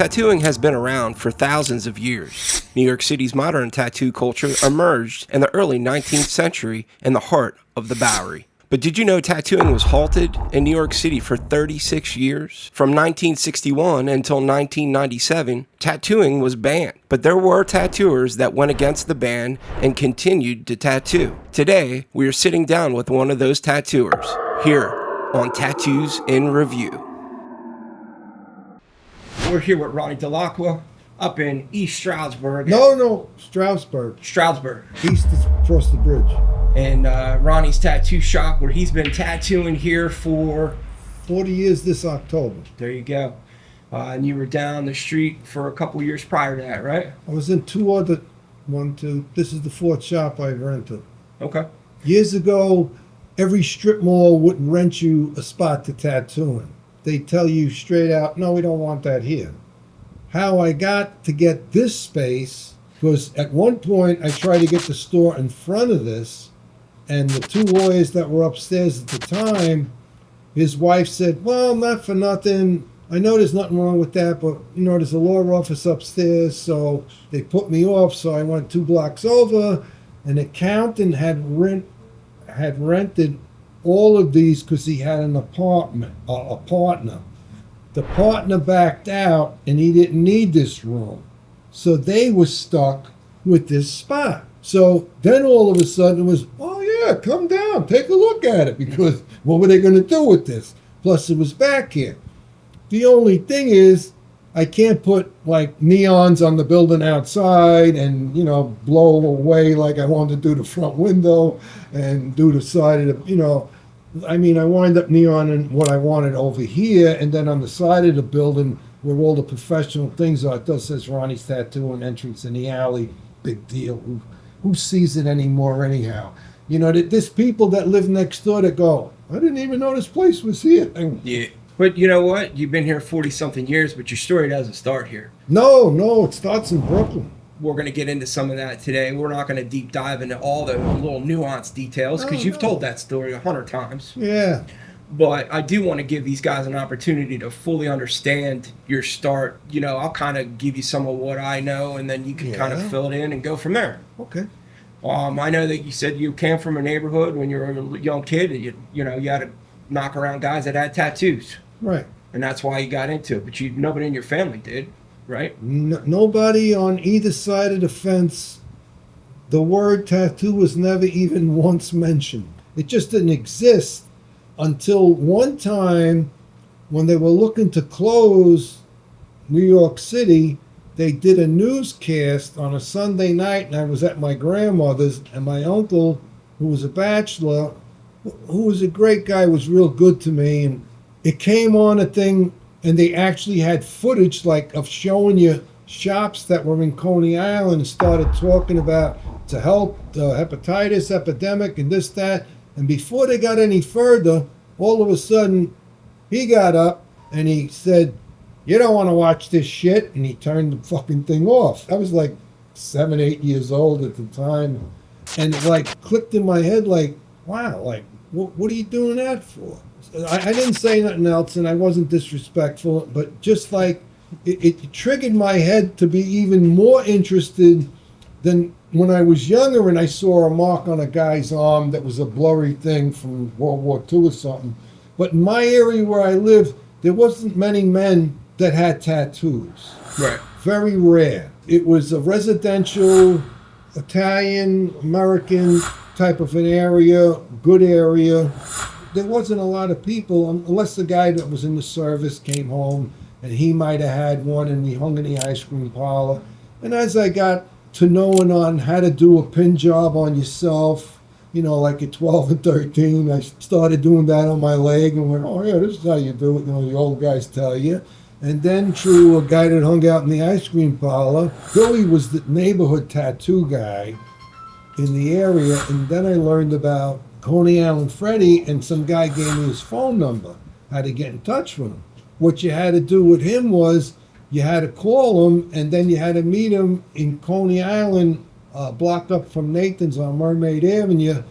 Tattooing has been around for thousands of years. New York City's modern tattoo culture emerged in the early 19th century in the heart of the Bowery. But did you know tattooing was halted in New York City for 36 years? From 1961 until 1997, tattooing was banned. But there were tattooers that went against the ban and continued to tattoo. Today, we are sitting down with one of those tattooers here on Tattoos in Review. We're here with Ronnie Dell Aquila up in East Stroudsburg. No, Stroudsburg. Stroudsburg. East is across the bridge. And Ronnie's tattoo shop, where he's been tattooing here for 40 years this October. There you go. And you were down the street for a couple years prior to that, right? I was in this is the fourth shop I rented. Okay. Years ago, every strip mall wouldn't rent you a spot to tattoo in. They tell you straight out, no, we don't want that here. How I got to get this space was at one point I tried to get the store in front of this, and the two lawyers that were upstairs at the time, his wife said, well, not for nothing, I know there's nothing wrong with that, but you know, there's a law office upstairs, so they put me off. So I went 2 blocks over. An accountant had rented all of these because he had an apartment, a partner. The partner backed out and he didn't need this room. So they were stuck with this spot. So then all of a sudden it was, oh yeah, come down, take a look at it, because what were they going to do with this? Plus it was back here. The only thing is, I can't put like neons on the building outside and, you know, blow away like I wanted to do the front window and do the side of the, I wind up neoning what I wanted over here, and then on the side of the building where all the professional things are, it does says Ronnie's Tattoo and entrance in the alley. Big deal. Who sees it anymore anyhow? You know, there's people that live next door that go, I didn't even know this place was here. Yeah. But you know what? You've been here 40-something years, but your story doesn't start here. No, it starts in Brooklyn. We're going to get into some of that today. We're not going to deep dive into all the little nuanced details, because you've told that story 100 times. Yeah. But I do want to give these guys an opportunity to fully understand your start. You know, I'll kind of give you some of what I know, and then you can kind of fill it in and go from there. Okay. I know that you said you came from a neighborhood when you were a young kid, and you had to knock around guys that had tattoos. Right. And that's why you got into it. But nobody in your family did, right? Nobody on either side of the fence. The word tattoo was never even once mentioned. It just didn't exist until one time when they were looking to close New York City. They did a newscast on a Sunday night, and I was at my grandmother's, and my uncle, who was a bachelor, who was a great guy, was real good to me, and it came on a thing, and they actually had footage like of showing you shops that were in Coney Island, and started talking about to help the hepatitis epidemic and this, that. And before they got any further, all of a sudden, he got up and he said, you don't want to watch this shit. And he turned the fucking thing off. I was like 7, 8 years old at the time. And it like clicked in my head like, wow, like, what are you doing that for? I didn't say nothing else, and I wasn't disrespectful, but just like it triggered my head to be even more interested than when I was younger and I saw a mark on a guy's arm that was a blurry thing from World War II or something. But in my area where I lived, there wasn't many men that had tattoos. Right. Very rare. It was a residential, Italian, American type of an area, good area. There wasn't a lot of people, unless the guy that was in the service came home and he might have had one and he hung in the ice cream parlor. And as I got to knowing on how to do a pin job on yourself, like at 12 and 13, I started doing that on my leg and went, oh yeah, this is how you do it, the old guys tell you. And then through a guy that hung out in the ice cream parlor, Billy was the neighborhood tattoo guy in the area, and then I learned about Coney Island Freddie, and some guy gave me his phone number, how to get in touch with him. What you had to do with him was you had to call him, and then you had to meet him in Coney Island, blocked up from Nathan's on Mermaid Avenue.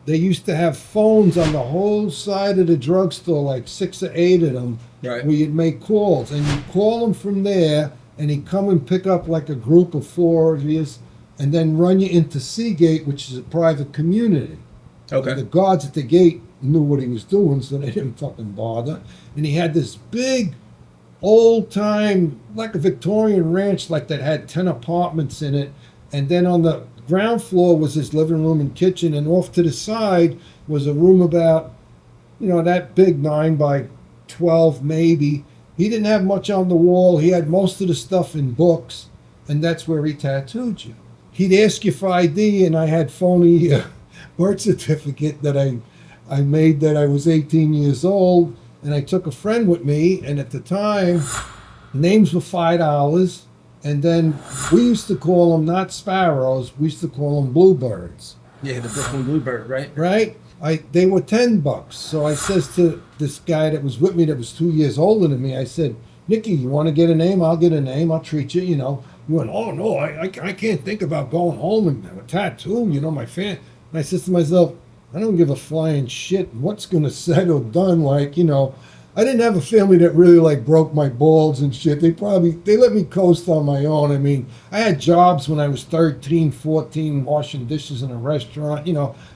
They used to have phones on the whole side of the drugstore, like 6 or 8 of them, Right. where you'd make calls, and you'd call him from there, and he'd come and pick up like a group of 4 of you, and then run you into Seagate, which is a private community. Okay. The guards at the gate knew what he was doing, so they didn't fucking bother. And he had this big, old-time, like a Victorian ranch, like that had 10 apartments in it. And then on the ground floor was his living room and kitchen, and off to the side was a room about, that big, 9 by 12 maybe. He didn't have much on the wall. He had most of the stuff in books, and that's where he tattooed you. He'd ask you for ID, and I had phony birth certificate that I made that I was 18 years old, and I took a friend with me, and at the time, names were $5, and then we used to call them not sparrows, we used to call them bluebirds. Yeah, the Brooklyn Bluebird, right? Right? They were $10. So I says to this guy that was with me that was 2 years older than me, I said, Nicky, you want to get a name? I'll get a name. I'll treat you, He went, oh, no, I can't think about going home and have a tattoo, my fan. And I says to myself, I don't give a flying shit what's going to said or done. I didn't have a family that really broke my balls and shit. They let me coast on my own. I mean, I had jobs when I was 13, 14, washing dishes in a restaurant.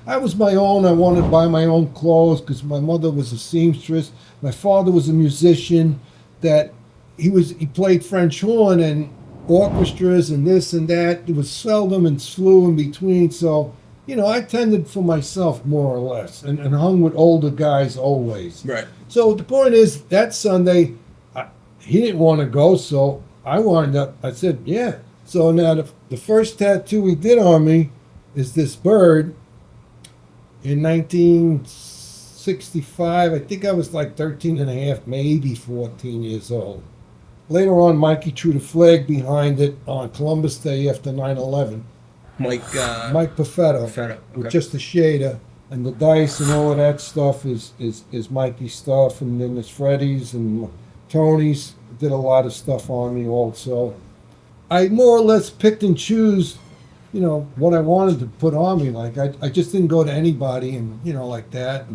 I was my own. I wanted to buy my own clothes because my mother was a seamstress. My father was a musician that he played French horn and orchestras and this and that. It was seldom and slew in between. So, I tended for myself more or less and hung with older guys always. Right. So the point is, that Sunday, he didn't want to go, so I said, yeah. So now the first tattoo he did on me is this bird in 1965. I think I was 13 and a half, maybe 14 years old. Later on, Mikey threw the flag behind it on Columbus Day after 9/11. Mike Perfetto, okay. with just the shader. And the dice and all of that stuff is Mikey's stuff, and then there's Freddie's and Tony's. Did a lot of stuff on me also. I more or less picked and choose, what I wanted to put on me. I just didn't go to anybody and like that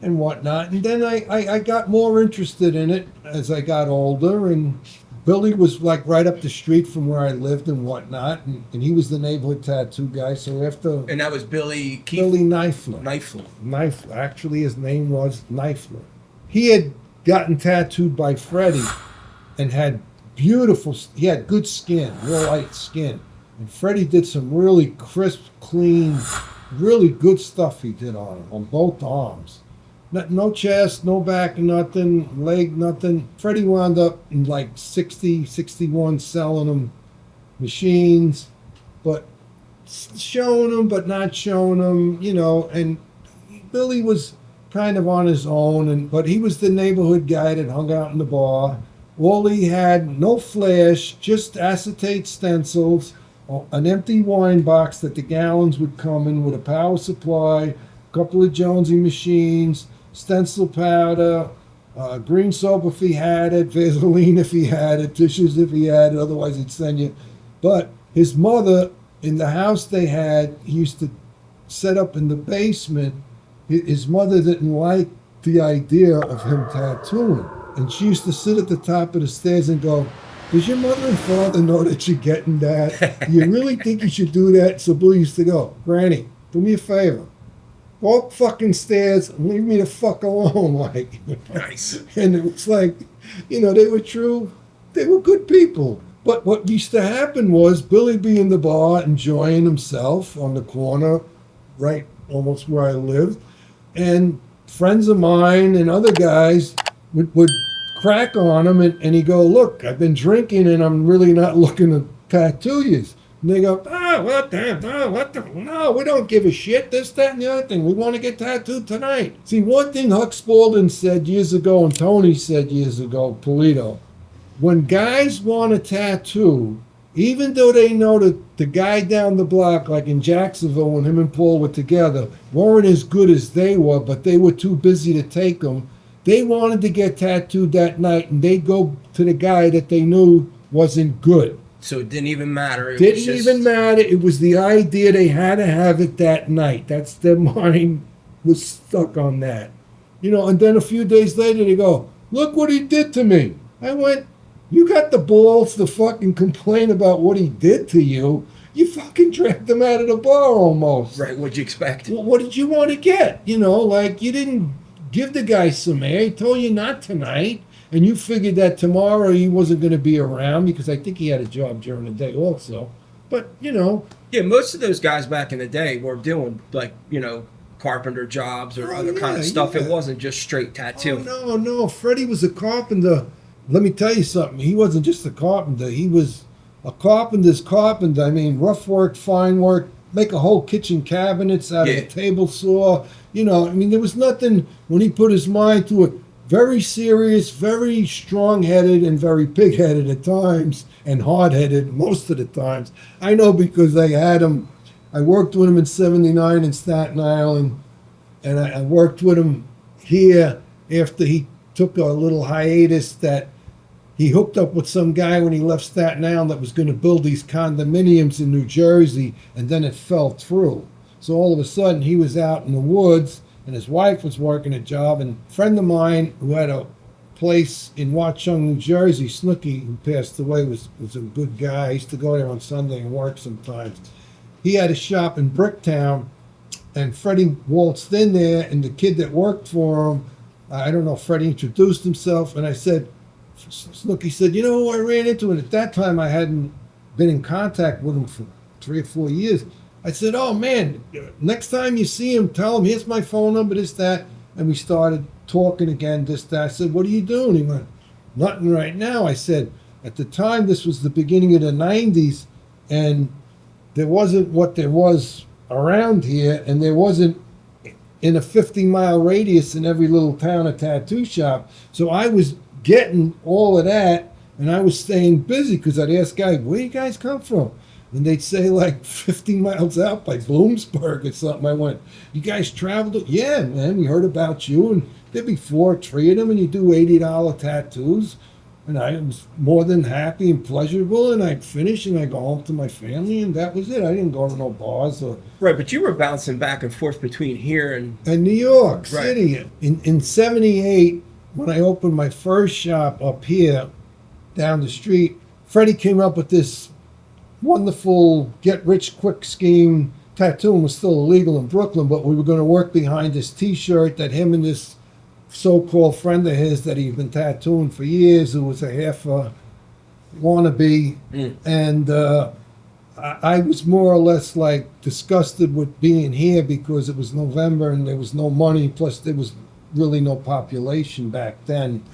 and whatnot. And then I got more interested in it as I got older, and Billy was right up the street from where I lived and whatnot, and he was the neighborhood tattoo guy. So after... And that was Billy Knifeler. Knifeler. Actually, his name was Knifeler. He had gotten tattooed by Freddie and had he had good skin, real light skin. And Freddie did some really crisp, clean, really good stuff he did on him, on both arms. No chest, no back, nothing, leg, nothing. Freddie wound up in 60, 61 selling them machines, but showing them, but not showing them, and Billy was kind of on his own, but he was the neighborhood guy that hung out in the bar. All he had, no flash, just acetate stencils, an empty wine box that the gallons would come in with a power supply, a couple of Jonesy machines, stencil powder, green soap if he had it, Vaseline if he had it, tissues if he had it, otherwise he'd send you. But his mother, in the house they had, he used to set up in the basement. His mother didn't like the idea of him tattooing. And she used to sit at the top of the stairs and go, does your mother and father know that you're getting that? Do you really think you should do that? So Billy used to go, Granny, do me a favor. Go up fucking stairs and leave me the fuck alone, Nice. And it was they were true. They were good people. But what used to happen was Billy'd be in the bar enjoying himself on the corner, right almost where I lived, and friends of mine and other guys would crack on him, and he'd go, look, I've been drinking and I'm really not looking to tattoo you. And they go, what the, no, we don't give a shit, this, that, and the other thing. We want to get tattooed tonight. See, one thing Huck Spaulding said years ago, and Tony said years ago, Polito, when guys want a tattoo, even though they know that the guy down the block, like in Jacksonville when him and Paul were together, weren't as good as they were, but they were too busy to take them, they wanted to get tattooed that night, and they'd go to the guy that they knew wasn't good. So it didn't even matter. It even matter. It was the idea they had to have it that night. Their mind was stuck on that. And then a few days later they go, Look what he did to me. I went, you got the balls to fucking complain about what he did to you. You fucking dragged him out of the bar almost. Right, what'd you expect? Well, what did you want to get? You know, like you didn't give the guy some air. He told you not tonight. And you figured that tomorrow he wasn't going to be around because I think he had a job during the day also. But, you know. Yeah, most of those guys back in the day were doing, like, you know, carpenter jobs or other kind of stuff. Yeah. It wasn't just straight tattooing. Oh, no. Freddie was a carpenter. Let me tell you something. He wasn't just a carpenter. He was a carpenter's carpenter. I mean, rough work, fine work, make a whole kitchen cabinets out of a table saw. You know, I mean, there was nothing when he put his mind to it. Very serious, very strong-headed, and very pig-headed at times, and hard-headed most of the times. I know because I had him. I worked with him in '79 in Staten Island, and I worked with him here after he took a little hiatus that he hooked up with some guy when he left Staten Island that was going to build these condominiums in New Jersey, and then it fell through. So all of a sudden, he was out in the woods, and his wife was working a job, and a friend of mine who had a place in Watchung, New Jersey, Snooky, who passed away, was a good guy. I used to go there on Sunday and work sometimes. He had a shop in Bricktown, and Freddie waltzed in there, and the kid that worked for him, I don't know, Freddie introduced himself, and I said, Snooky said, you know who I ran into? And at that time, I hadn't been in contact with him for 3 or 4 years. I said, oh, man, next time you see him, tell him, here's my phone number, this, that. And we started talking again, this, that. I said, what are you doing? He went, nothing right now. I said, at the time, this was the beginning of the 90s, and there wasn't what there was around here, and there wasn't in a 50-mile radius in every little town a tattoo shop. So I was getting all of that, and I was staying busy because I'd ask guys, where you guys come from? And they'd say like 50 miles out by Bloomsburg or something. I went, you guys traveled? Yeah, man, we heard about you. And there'd be 4 or 3 of them, and you do $80 tattoos. And I was more than happy and pleasurable, and I'd finish and I'd go home to my family, and that was it. I didn't go to no bars or... Right, but you were bouncing back and forth between here and New York City. In 78, when I opened my first shop up here down the street, Freddie came up with this wonderful get-rich-quick scheme. Tattooing was still illegal in Brooklyn, but we were going to work behind this T-shirt that him and this so-called friend of his that he'd been tattooing for years, who was a half a wannabe, and I was more or less like disgusted with being here because it was November and there was no money, plus there was really no population back then,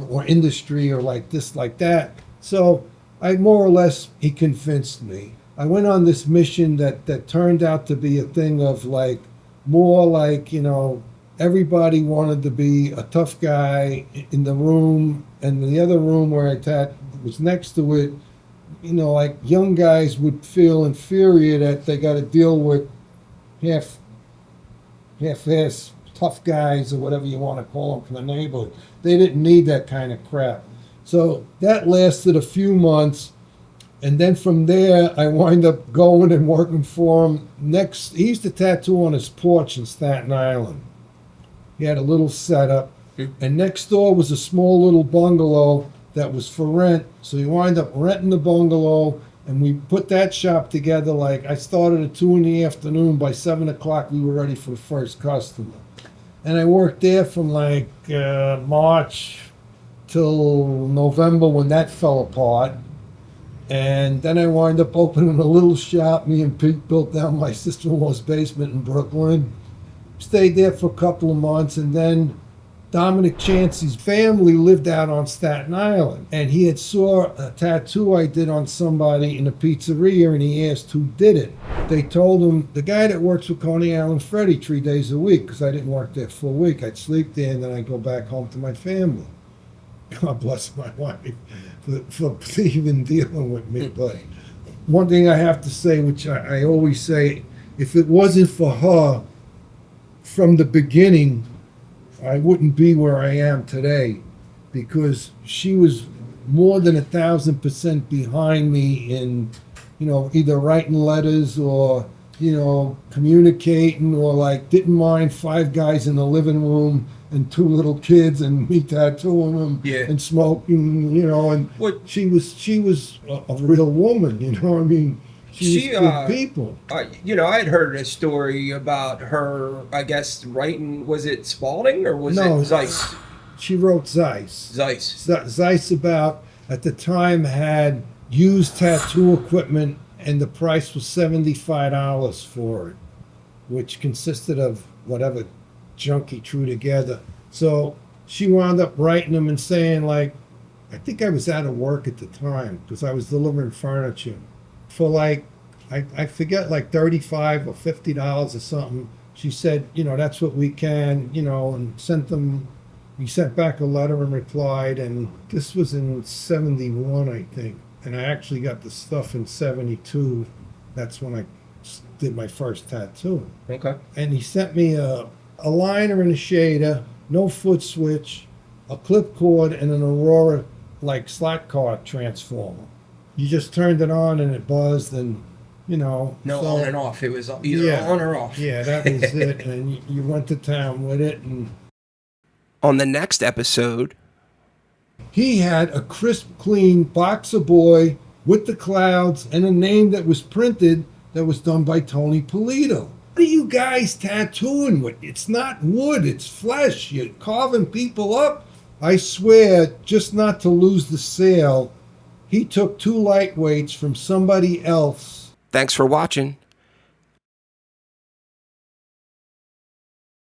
or industry or like this, like that. So I more or less, he convinced me. I went on this mission that turned out to be a thing of like, more like, you know, everybody wanted to be a tough guy in the room, and the other room where I was next to it, you know, like young guys would feel inferior that they got to deal with half-ass tough guys or whatever you want to call them from the neighborhood. They didn't need that kind of crap. So that lasted a few months, and then from there I wind up going and working for him. He used to tattoo on his porch in Staten Island. He had a little setup, and next door was a small little bungalow that was for rent. So he wound up renting the bungalow, and we put that shop together. Like I started at 2 in the afternoon. By 7 o'clock, we were ready for the first customer. And I worked there from like March till November when that fell apart. And then I wound up opening a little shop. Me and Pete built down my sister-in-law's basement in Brooklyn. Stayed there for a couple of months, and then Dominic Chancey's family lived out on Staten Island, and he had saw a tattoo I did on somebody in a pizzeria, and he asked who did it. They told him, the guy that works with Coney Island Freddie 3 days a week, because I didn't work there full week. I'd sleep there, and then I'd go back home to my family. God bless my wife for even dealing with me. But one thing I have to say, which I always say, if it wasn't for her, from the beginning, I wouldn't be where I am today, because she was more than 1,000% behind me in, you know, either writing letters or, you know, communicating, or like didn't mind 5 guys in the living room and two little kids and me tattooing them Yeah. and smoking, you know, and What- she was a real woman, you know what I mean? She was good people. You know, I had heard a story about her, I guess, writing, was it Spaulding or was No, it Zeiss? She wrote Zeiss. Zeiss. Zeiss about, at the time, had used tattoo equipment, and the price was $75 for it, which consisted of whatever junk he threw together. So she wound up writing them and saying, like, I think I was out of work at the time because I was delivering furniture for like, I forget, like $35 or $50 or something. She said, you know, that's what we can, you know, and sent them. We sent back a letter and replied, and this was in 71, I think. And I actually got the stuff in 72. That's when I did my first tattoo. Okay. And he sent me a liner and a shader, no foot switch, a clip cord, and an Aurora like slot car transformer. You just turned it on and it buzzed, and you know. No, so, on and off. It was either on or off. Yeah, that was it. And you went to town with it. And On the next episode, he had a crisp, clean Boxer Boy with the clouds and a name that was printed that was done by Tony Polito. What are you guys tattooing with? It's not wood, it's flesh. You're carving people up. I swear, just not to lose the sale, he took two lightweights from somebody else. thanks for watching.